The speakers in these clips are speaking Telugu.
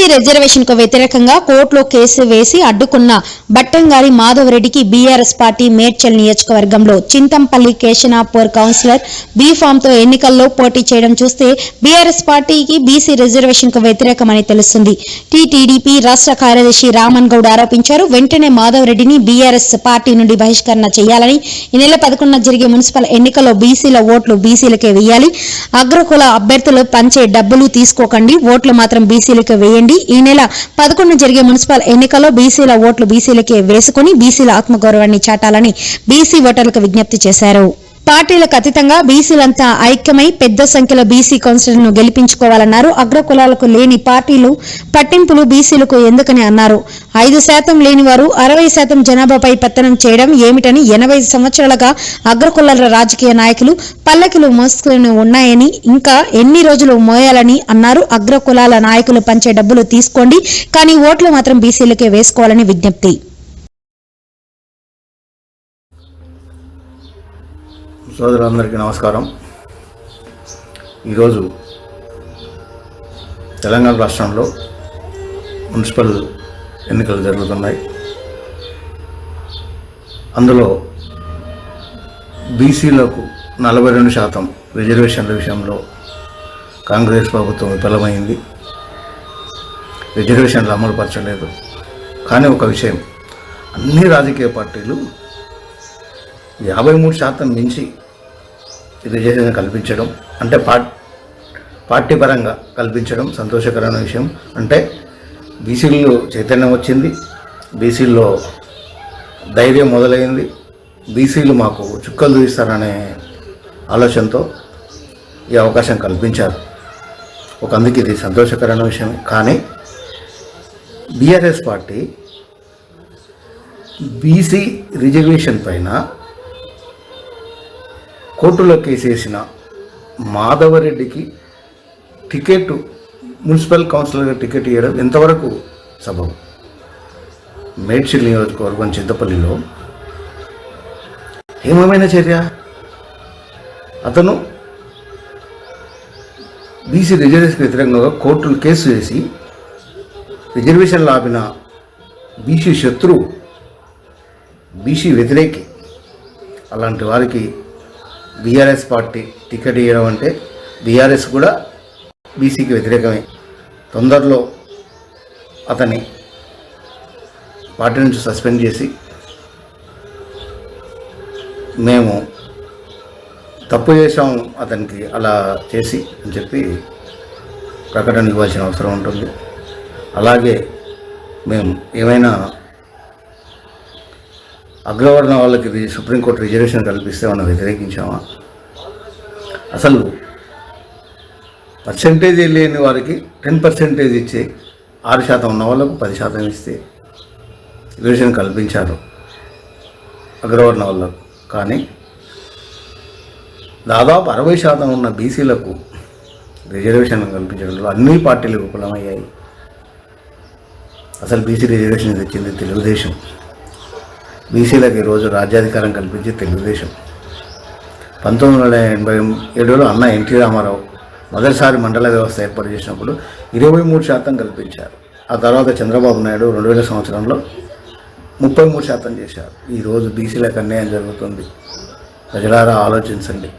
బీసీ రిజర్వేషన్ కు వ్యతిరేకంగా కోర్టులో కేసు వేసి అడ్డుకున్న బట్టంగారి మాధవరెడ్డికి బీఆర్ఎస్ పార్టీ మేడ్చల్ నియోజకవర్గంలో చింతంపల్లి కేశనాపూర్ కౌన్సిలర్ బీ ఫామ్ తో ఎన్నికల్లో పోటీ చేయడం చూస్తే బీఆర్ఎస్ పార్టీకి బీసీ రిజర్వేషన్ కు వ్యతిరేకమని తెలుస్తుంది. టీడీపీ రాష్ట్ర కార్యదర్శి రామన్ గౌడ్ ఆరోపించారు. వెంటనే మాధవరెడ్డిని బీఆర్ఎస్ పార్టీ నుండి బహిష్కరణ చేయాలని, ఈ నెల 11న జరిగే మున్సిపల్ ఎన్నికల్లో బీసీల ఓట్లు బీసీలకే వేయాలి, అగ్రకుల అభ్యర్థులు పంచే డబ్బులు తీసుకోకండి, ఓట్లు మాత్రం బీసీలకు వేయండి, ఈ నెల 11న జరిగే మున్సిపల్ ఎన్నికల్లో బీసీల ఓట్లు బీసీలకే వేసుకుని బీసీల ఆత్మగౌరవాన్ని చాటాలని బీసీ ఓటర్లకు విజ్ఞప్తి చేశారు. పార్టీలకు అతీతంగా బీసీలంతా ఐక్యమై పెద్ద సంఖ్యలో బీసీ కౌన్సిలర్ను గెలిపించుకోవాలన్నారు. అగ్రకులాలకు లేని పార్టీలు పట్టింపులు బీసీలకు ఎందుకని అన్నారు. 5% లేని వారు 60% జనాభాపై పెత్తనం చేయడం ఏమిటని 80 సంవత్సరాలుగా అగ్రకులాల రాజకీయ నాయకులు పల్లకిలు మోసుకుని ఉన్నాయని, ఇంకా ఎన్ని రోజులు మోయాలని అన్నారు. అగ్రకులాల నాయకులు పంచే డబ్బులు తీసుకోండి, కానీ ఓట్లు మాత్రం బీసీలకే వేసుకోవాలని విజ్ఞప్తి. సోదరులందరికీ నమస్కారం. ఈరోజు తెలంగాణ రాష్ట్రంలో మున్సిపల్ ఎన్నికలు జరుగుతున్నాయి. అందులో బీసీలకు 42% రిజర్వేషన్ల విషయంలో కాంగ్రెస్ ప్రభుత్వం విఫలమైంది. రిజర్వేషన్లు అమలు పరచలేదు. కానీ ఒక విషయం, అన్ని రాజకీయ పార్టీలు 53% మించి రిజర్వేషన్ కల్పించడం అంటే పార్టీ పరంగా కల్పించడం సంతోషకరమైన విషయం. అంటే బీసీల్లో చైతన్యం వచ్చింది, బీసీల్లో ధైర్యం మొదలైంది, బీసీలు మాకు చుక్కలు చూపిస్తారనే ఆలోచనతో ఈ అవకాశం కల్పించారు. అందుకు ఇది సంతోషకరమైన విషయం. కానీ బీఆర్ఎస్ పార్టీ బీసీ రిజర్వేషన్ పైన కోర్టులో కేసేసిన మాధవరెడ్డికి టికెట్, మున్సిపల్ కౌన్సిలర్గా టికెట్ ఇవ్వడం ఎంతవరకు సబబు? మేడ్చల్ నియోజకవర్గం చింతపల్లిలో ఏమైన చర్య? అతను బీసీ రిజర్వేషన్ వ్యతిరేకంగా కోర్టులు కేసు వేసి రిజర్వేషన్లు ఆపిన బీసీ శత్రువు, బీసీ వ్యతిరేకి. అలాంటి వారికి బీఆర్ఎస్ పార్టీ టికెట్ ఇవ్వడం అంటే బీఆర్ఎస్ కూడా బీసీకి వ్యతిరేకమే. తొందరలో అతన్ని పార్టీ నుంచి సస్పెండ్ చేసి మేము తప్పు చేసాం అతనికి అలా చేసి అని చెప్పి ప్రకటన ఇవ్వాల్సిన అవసరం ఉంటుంది. అలాగే మేము ఏమైనా అగ్రవర్ణ వాళ్ళకి సుప్రీంకోర్టు రిజర్వేషన్ కల్పిస్తే మనం వ్యతిరేకించామా? అసలు పర్సెంటేజ్ లేని వారికి 10% ఇచ్చే 6% ఉన్న వాళ్ళకు 10% ఇస్తే రిజర్వేషన్ కల్పించారు అగ్రవర్ణ వాళ్ళకు. కానీ దాదాపు 60% ఉన్న బీసీలకు రిజర్వేషన్ కల్పించడంలో అన్ని పార్టీలు విఫలమయ్యాయి. అసలు బీసీ రిజర్వేషన్ తెచ్చింది తెలుగుదేశం. బీసీలకు ఈరోజు రాజ్యాధికారం కల్పించి తెలుగుదేశం. 1987లో అన్న ఎన్టీ రామారావు మొదటిసారి మండల వ్యవస్థ ఏర్పాటు చేసినప్పుడు 23% కల్పించారు. ఆ తర్వాత చంద్రబాబు నాయుడు 2000 సంవత్సరంలో 33% చేశారు. ఈరోజు బీసీలకు అన్యాయం జరుగుతుంది. ప్రజలారా ఆలోచించండి,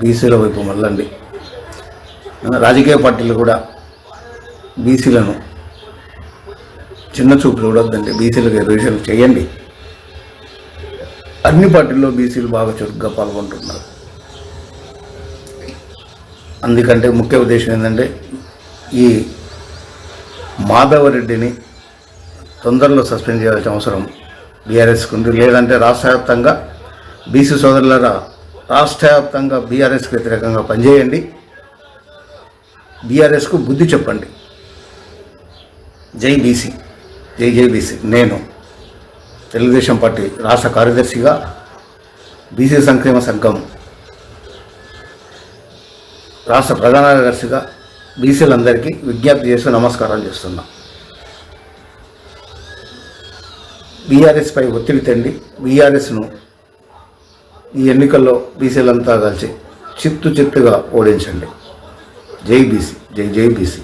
బీసీల వైపు మళ్ళండి. రాజకీయ పార్టీలు కూడా బీసీలను చిన్న చూపు చూడొద్దండి, బీసీలకు రిజర్వేషన్ చేయండి. అన్ని పార్టీల్లో బీసీలు బాగా చురుగ్గా పాల్గొంటున్నారు. అందుకంటే ముఖ్య ఉద్దేశం ఏంటంటే ఈ మాధవరెడ్డిని తొందరలో సస్పెండ్ చేయాల్సిన అవసరం బీఆర్ఎస్కి ఉంది. లేదంటే రాష్ట్ర వ్యాప్తంగా బీసీ సోదరులరా, రాష్ట్ర వ్యాప్తంగా బీఆర్ఎస్కి వ్యతిరేకంగా పనిచేయండి, బీఆర్ఎస్కు బుద్ధి చెప్పండి. జై బీసీ, జై జై బీసీ. నేను తెలుగుదేశం పార్టీ రాష్ట్ర కార్యదర్శిగా బీసీ సంక్షేమ సంఘం రాష్ట్ర ప్రధాన కార్యదర్శిగా బీసీలందరికీ విజ్ఞప్తి చేస్తూ నమస్కారాలు చేస్తున్నా. బీఆర్ఎస్పై ఒత్తిడి తండి, బీఆర్ఎస్ను ఈ ఎన్నికల్లో బీసీలంతా కలిసి చిత్తుగా ఓడించండి. జై బీసీ, జై జై బీసీ.